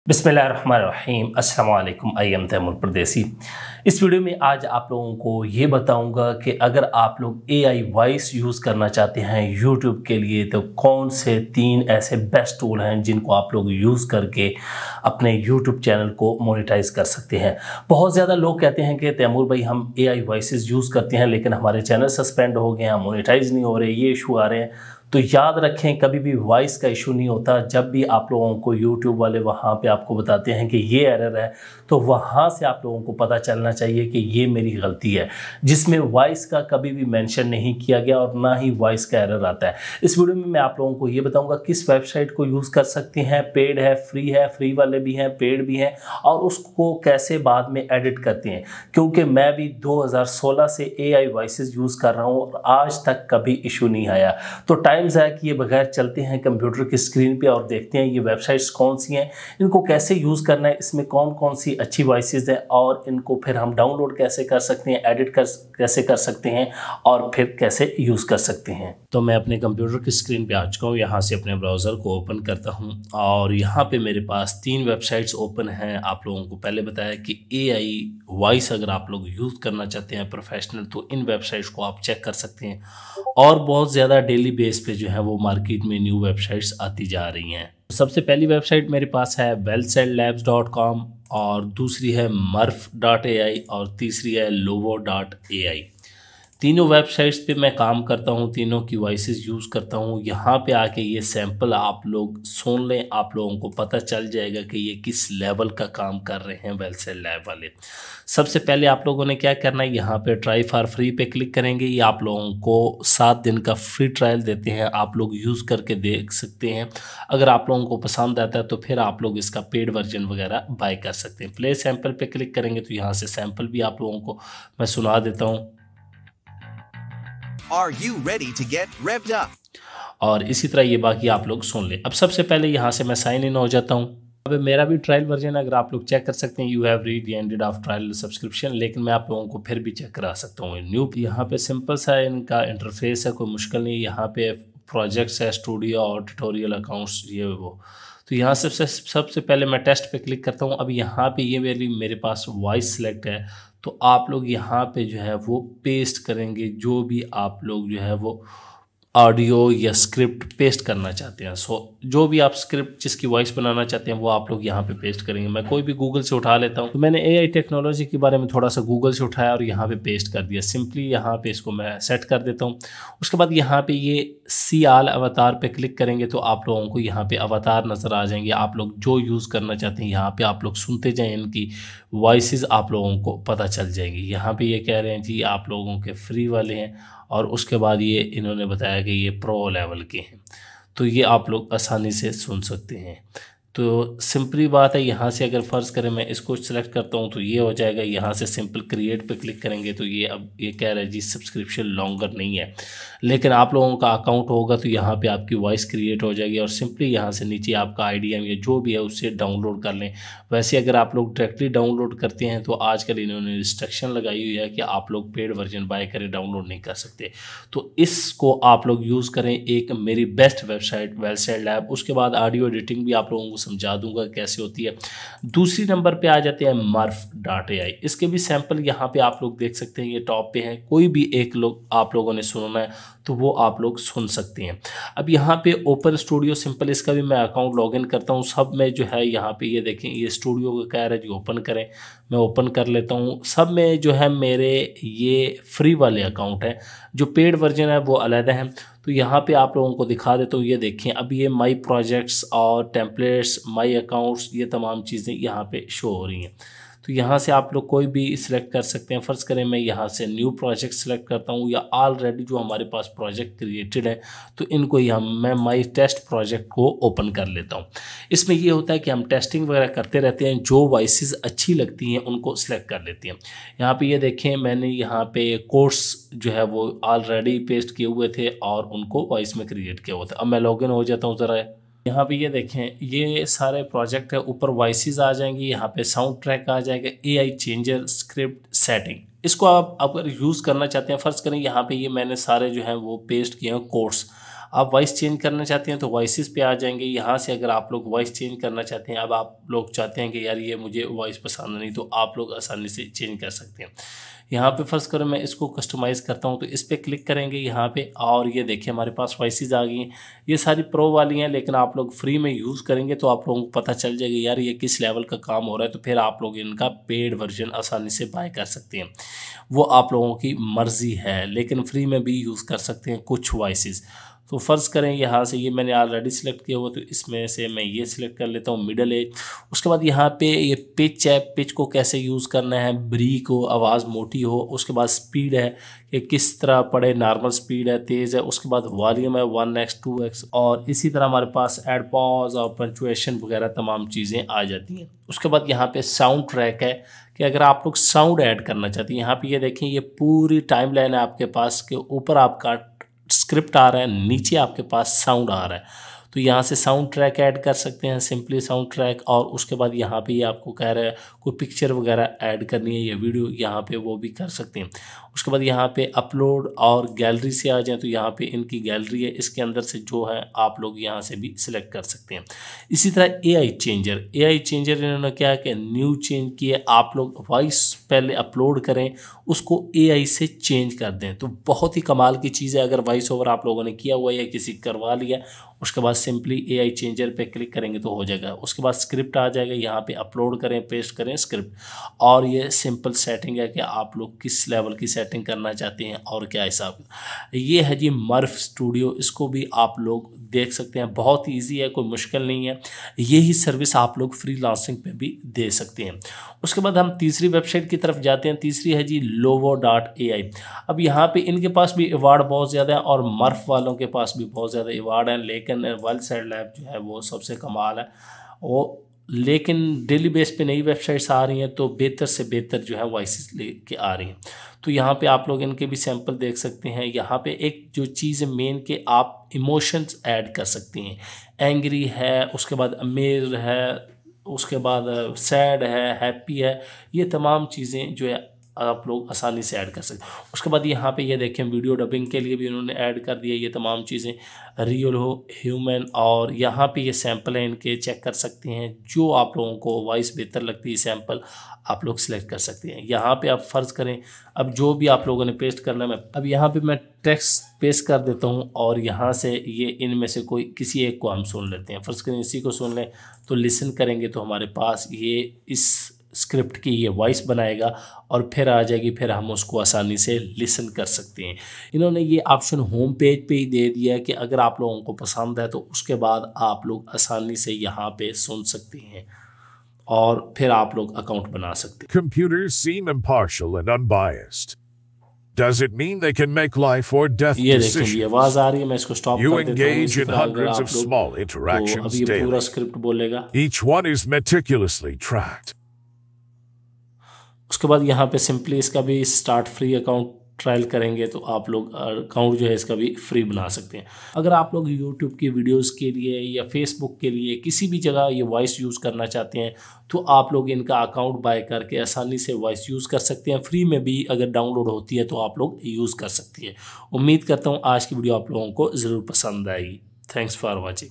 बिस्मिल्लाहिर्रहमानिर्रहीम। अस्सलाम वालेकुम। आई एम तैमूर परदेसी। इस वीडियो में आज आप लोगों को ये बताऊंगा कि अगर आप लोग एआई वॉइस यूज़ करना चाहते हैं यूट्यूब के लिए तो कौन से 3 ऐसे बेस्ट टूल हैं जिनको आप लोग यूज़ करके अपने यूट्यूब चैनल को मोनेटाइज कर सकते हैं। बहुत ज़्यादा लोग कहते हैं कि तैमूर भाई हम एआई वॉइसेस यूज़ करते हैं लेकिन हमारे चैनल सस्पेंड हो गए हैं, मोनेटाइज नहीं हो रहे, ये इशू आ रहे हैं। तो याद रखें, कभी भी वॉइस का इशू नहीं होता। जब भी आप लोगों को यूट्यूब वाले वहाँ पे आपको बताते हैं कि ये एरर है तो वहाँ से आप लोगों को पता चलना चाहिए कि ये मेरी गलती है, जिसमें वॉइस का कभी भी मेंशन नहीं किया गया और ना ही वॉइस का एरर आता है। इस वीडियो में मैं आप लोगों को ये बताऊंगा किस वेबसाइट को यूज़ कर सकते हैं, पेड है, फ्री वाले भी हैं, पेड भी हैं, और उसको कैसे बाद में एडिट करते हैं। क्योंकि मैं भी 2016 से एआई वॉइसेस यूज़ कर रहा हूँ और आज तक कभी इशू नहीं आया। तो टाइम है कि ये बगैर चलते हैं कंप्यूटर की स्क्रीन पे और देखते हैं ये वेबसाइट्स कौन सी हैं, इनको कैसे यूज़ करना है, इसमें कौन कौन सी अच्छी वॉइसेस हैं और इनको फिर हम डाउनलोड कैसे कर सकते हैं, एडिट कैसे कर सकते हैं और फिर कैसे यूज़ कर सकते हैं। तो मैं अपने कंप्यूटर की स्क्रीन पे आ चुका हूँ। यहाँ से अपने ब्राउज़र को ओपन करता हूँ और यहाँ पे मेरे पास 3 वेबसाइट्स ओपन हैं। आप लोगों को पहले बताया कि एआई वॉइस अगर आप लोग यूज़ करना चाहते हैं प्रोफेशनल तो इन वेबसाइट्स को आप चेक कर सकते हैं। और बहुत ज़्यादा डेली बेस पे जो है वो मार्केट में न्यू वेबसाइट्स आती जा रही हैं। सबसे पहली वेबसाइट मेरे पास है wellsaidlabs.com और दूसरी है murf.ai और तीसरी है lovo.ai। तीनों वेबसाइट्स पे मैं काम करता हूँ, तीनों की वॉइसेस यूज़ करता हूँ। यहाँ पे आके ये सैंपल आप लोग सुन लें, आप लोगों को पता चल जाएगा कि ये किस लेवल का काम कर रहे हैं वेलसेड लैब वाले। सबसे पहले आप लोगों ने क्या करना है, यहाँ पे ट्राई फॉर फ्री पे क्लिक करेंगे। ये आप लोगों को 7 दिन का फ्री ट्रायल देते हैं, आप लोग यूज़ करके देख सकते हैं। अगर आप लोगों को पसंद आता है तो फिर आप लोग इसका पेड वर्जन वगैरह बाय कर सकते हैं। प्ले सैंपल पे क्लिक करेंगे तो यहाँ से सैंपल भी आप लोगों को मैं सुना देता हूँ। Are you ready to get revved up? और इसी तरह ये बाकी आप लोग सुन लें। अब सबसे पहले यहाँ से मैं साइन इन हो जाता हूँ। अब मेरा भी ट्रायल वर्जन अगर आप लोग चेक कर सकते हैं, you have read the ended of trial subscription, लेकिन मैं आप लोगों को फिर भी चेक करा सकता हूँ। न्यू यहाँ पे सिंपल सा इनका इंटरफेस है, कोई मुश्किल नहीं। यहाँ पे प्रोजेक्ट्स है, स्टूडियो और ट्यूटोरियल अकाउंट्स, ये वो। तो यहाँ से सबसे पहले मैं टेस्ट पे क्लिक करता हूँ। अब यहाँ पे ये मेरे पास वॉइस सेलेक्ट है, तो आप लोग यहाँ पे जो है वो पेस्ट करेंगे जो भी आप लोग जो है वो ऑडियो या स्क्रिप्ट पेस्ट करना चाहते हैं। सो जो भी आप स्क्रिप्ट जिसकी वॉइस बनाना चाहते हैं वो आप लोग यहाँ पे पेस्ट करेंगे। मैं कोई भी गूगल से उठा लेता हूँ। तो मैंने एआई टेक्नोलॉजी के बारे में थोड़ा सा गूगल से उठाया और यहाँ पे पेस्ट कर दिया। सिंपली यहाँ पे इसको मैं सेट कर देता हूँ। उसके बाद यहाँ पे ये सी आल अवतार पे क्लिक करेंगे तो आप लोगों को यहाँ पे अवतार नज़र आ जाएंगे। आप लोग जो यूज़ करना चाहते हैं यहाँ पे आप लोग सुनते जाएँ, इनकी वॉइसेस आप लोगों को पता चल जाएंगी। यहाँ पे ये कह रहे हैं जी आप लोगों के फ्री वाले हैं और उसके बाद ये इन्होंने बताया कि ये प्रो लेवल के हैं, तो ये आप लोग आसानी से सुन सकते हैं। तो सिंपली बात है, यहाँ से अगर फ़र्ज़ करें मैं इसको सिलेक्ट करता हूँ तो ये हो जाएगा। यहाँ से सिंपल क्रिएट पे क्लिक करेंगे तो ये अब ये कह रहा है जी सब्सक्रिप्शन लॉन्गर नहीं है, लेकिन आप लोगों का अकाउंट होगा तो यहाँ पे आपकी वॉइस क्रिएट हो जाएगी और सिंपली यहाँ से नीचे आपका आईडीएम या जो भी है उससे डाउनलोड कर लें। वैसे अगर आप लोग डायरेक्टली डाउनलोड करते हैं तो आजकल इन्होंने रिस्ट्रिक्शन लगाई हुई है कि आप लोग पेड वर्जन बाय करें, डाउनलोड नहीं कर सकते। तो इसको आप लोग यूज़ करें। एक मेरी बेस्ट वेबसाइट वेलसाइड लैब, उसके बाद ऑडियो एडिटिंग भी आप लोगों को समझा दूंगा कैसे होती है। दूसरी नंबर पे आ जाते हैं murf.ai। इसके भी सैंपल यहाँ पे आप लोग देख सकते हैं, ये टॉप पे है। कोई भी एक लोग आप लोगों ने सुनना है तो वो आप लोग सुन सकते हैं। अब यहाँ पे ओपन स्टूडियो सिंपल, इसका भी मैं अकाउंट लॉगिन करता हूँ। सब में जो है यहाँ पे ये देखें, ये स्टूडियो का कह रहा है जी ओपन करें, मैं ओपन कर लेता हूँ। सब में जो है मेरे ये फ्री वाले अकाउंट हैं, जो पेड वर्जन है वो अलग है। तो यहाँ पे आप लोगों को दिखा देता हूँ, ये देखें अब ये माई प्रोजेक्ट्स और टेम्पलेट्स, माई अकाउंट्स, ये तमाम चीज़ें यहाँ पे शो हो रही हैं। तो यहाँ से आप लोग कोई भी सिलेक्ट कर सकते हैं। फ़र्ज़ करें मैं यहाँ से न्यू प्रोजेक्ट सेलेक्ट करता हूँ या ऑलरेडी जो हमारे पास प्रोजेक्ट क्रिएटेड है तो इनको यहाँ मैं माई टेस्ट प्रोजेक्ट को ओपन कर लेता हूँ। इसमें ये होता है कि हम टेस्टिंग वगैरह करते रहते हैं, जो वॉइसेस अच्छी लगती हैं उनको सिलेक्ट कर लेते हैं। यहाँ पे ये देखें, मैंने यहाँ पे कोर्स जो है वो ऑलरेडी पेस्ट किए हुए थे और उनको वॉइस में क्रिएट किया हुआ था। अब मैं लॉगिन हो जाता हूँ ज़रा। यहाँ पे ये देखें, ये सारे प्रोजेक्ट है, ऊपर वॉइसेस आ जाएंगी, यहाँ पे साउंड ट्रैक आ जाएगा, एआई चेंजर, स्क्रिप्ट सेटिंग। इसको आप अगर यूज़ करना चाहते हैं, फ़र्ज़ करें यहाँ पे ये मैंने सारे जो हैं वो पेस्ट किए हैं कोर्स। आप वॉइस चेंज करना चाहते हैं तो वॉइसेस पे आ जाएंगे। यहाँ से अगर आप लोग वॉइस चेंज करना चाहते हैं, अब आप लोग चाहते हैं कि यार ये मुझे वॉइस पसंद नहीं, तो आप लोग आसानी से चेंज कर सकते हैं। यहाँ पे फर्स्ट करो मैं इसको कस्टमाइज़ करता हूँ, तो इस पर क्लिक करेंगे यहाँ पे, और ये देखिए हमारे पास वॉइसेस आ गई हैं। ये सारी प्रो वाली हैं, लेकिन आप लोग फ्री में यूज़ करेंगे तो आप लोगों को पता चल जाएगा यार ये किस लेवल का काम हो रहा है, तो फिर आप लोग इनका पेड वर्जन आसानी से बाय कर सकते हैं। वो आप लोगों की मर्ज़ी है, लेकिन फ्री में भी यूज़ कर सकते हैं कुछ वॉइसेस। तो फ़र्ज़ करें यहाँ से ये मैंने ऑलरेडी सिलेक्ट किया हुआ, तो इसमें से मैं ये सिलेक्ट कर लेता हूँ मिडल एज। उसके बाद यहाँ पे ये पिच है, पिच को कैसे यूज़ करना है, ब्रीक हो, आवाज़ मोटी हो। उसके बाद स्पीड है कि किस तरह पड़े, नॉर्मल स्पीड है, तेज़ है। उसके बाद वॉल्यूम है 1x 2x, और इसी तरह हमारे पास एड पॉज और पंचुएशन वगैरह तमाम चीज़ें आ जाती हैं। उसके बाद यहाँ पे साउंड ट्रैक है कि अगर आप लोग साउंड ऐड करना चाहते हैं, यहाँ पे ये देखें ये पूरी टाइम लाइन है आपके पास के ऊपर आपका स्क्रिप्ट आ रहा है, नीचे आपके पास साउंड आ रहा है। तो यहाँ से साउंड ट्रैक ऐड कर सकते हैं, सिंपली साउंड ट्रैक। और उसके बाद यहाँ पे ये आपको कह रहा है कोई पिक्चर वगैरह ऐड करनी है या वीडियो, यहाँ पे वो भी कर सकते हैं। उसके बाद यहाँ पे अपलोड और गैलरी से आ जाए, तो यहाँ पे इनकी गैलरी है, इसके अंदर से जो है आप लोग यहाँ से भी सिलेक्ट कर सकते हैं। इसी तरह AI चेंजर इन्होंने क्या कि न्यू चेंज किए। आप लोग वॉइस पहले अपलोड करें, उसको AI से चेंज कर दें, तो बहुत ही कमाल की चीज़ है। अगर वॉइस ओवर आप लोगों ने किया हुआ है या किसी करवा लिया, उसके बाद सिंपली AI चेंजर पे क्लिक करेंगे तो हो जाएगा। उसके बाद स्क्रिप्ट आ जाएगा, यहाँ पे अपलोड करें, पेस्ट करें स्क्रिप्ट। और ये सिंपल सेटिंग है कि आप लोग किस लेवल की सेटिंग करना चाहते हैं और क्या हिसाब। ये है जी मर्फ स्टूडियो, इसको भी आप लोग देख सकते हैं, बहुत ईजी है, कोई मुश्किल नहीं है। यही सर्विस आप लोग फ्रीलांसिंग पे भी दे सकते हैं। उसके बाद हम तीसरी वेबसाइट की तरफ जाते हैं। तीसरी है जी lovo.ai। अब यहाँ पे इनके पास भी अवार्ड बहुत ज़्यादा है और मर्फ वालों के पास भी बहुत ज़्यादा अवार्ड हैं, लेकिन वर्ल्ड साइड लैब जो है वो सबसे कमाल है। वो लेकिन डेली बेस पे नई वेबसाइट्स आ रही हैं, तो बेहतर से बेहतर जो है वॉइसेस लेके आ रही हैं। तो यहाँ पे आप लोग इनके भी सैंपल देख सकते हैं। यहाँ पे एक जो चीज़ है मेन के आप इमोशंस ऐड कर सकते हैं। एंग्री है, उसके बाद अमेज है, उसके बाद सैड है, हैप्पी है, ये तमाम चीज़ें जो है आप लोग आसानी से ऐड कर सकते हैं। उसके बाद यहाँ पे ये देखें वीडियो डबिंग के लिए भी उन्होंने ऐड कर दिया ये तमाम चीज़ें, रियल हो, ह्यूमन। और यहाँ पे ये सैंपल है इनके, चेक कर सकते हैं। जो आप लोगों को वॉइस बेहतर लगती है सैंपल आप लोग सिलेक्ट कर सकते हैं। यहाँ पे आप फ़र्ज़ करें अब जो भी आप लोगों ने पेस्ट करना है, अब यहाँ पे मैं टेक्स्ट पेस्ट कर देता हूँ और यहाँ से ये इनमें से कोई किसी एक को हम सुन लेते हैं। फ़र्ज़ करें इसी को सुन लें, तो लिसन करेंगे तो हमारे पास ये इस स्क्रिप्ट की ये वॉइस बनाएगा और फिर आ जाएगी, फिर हम उसको आसानी से लिसन कर सकते हैं। इन्होंने ये ऑप्शन होम पेज पे ही दे दिया है कि अगर आप लोगों को पसंद है तो उसके बाद आप लोग आसानी से यहाँ पे सुन सकते हैं और फिर आप लोग अकाउंट बना सकते हैं। Computers seem impartial and unbiased. Does it mean they can make life or death ये देखें ये decisions? आवाज़ आ रही है, मैं इसको स्टॉप You कर देता हूँ। engage इसी in तरह अगर hundreds आप of लोग small तो interactions अभी ये पूरा daily. स्क्रिप्ट बोलेगा। Each one is meticulously tracked. उसके बाद यहाँ पे सिंपली इसका भी स्टार्ट फ्री अकाउंट ट्रायल करेंगे तो आप लोग अकाउंट जो है इसका भी फ्री बना सकते हैं। अगर आप लोग यूट्यूब की वीडियोस के लिए या फेसबुक के लिए किसी भी जगह ये वॉइस यूज़ करना चाहते हैं तो आप लोग इनका अकाउंट बाय करके आसानी से वॉइस यूज़ कर सकते हैं। फ्री में भी अगर डाउनलोड होती है तो आप लोग यूज़ कर सकती है। उम्मीद करता हूँ आज की वीडियो आप लोगों को ज़रूर पसंद आएगी। Thanks for watching.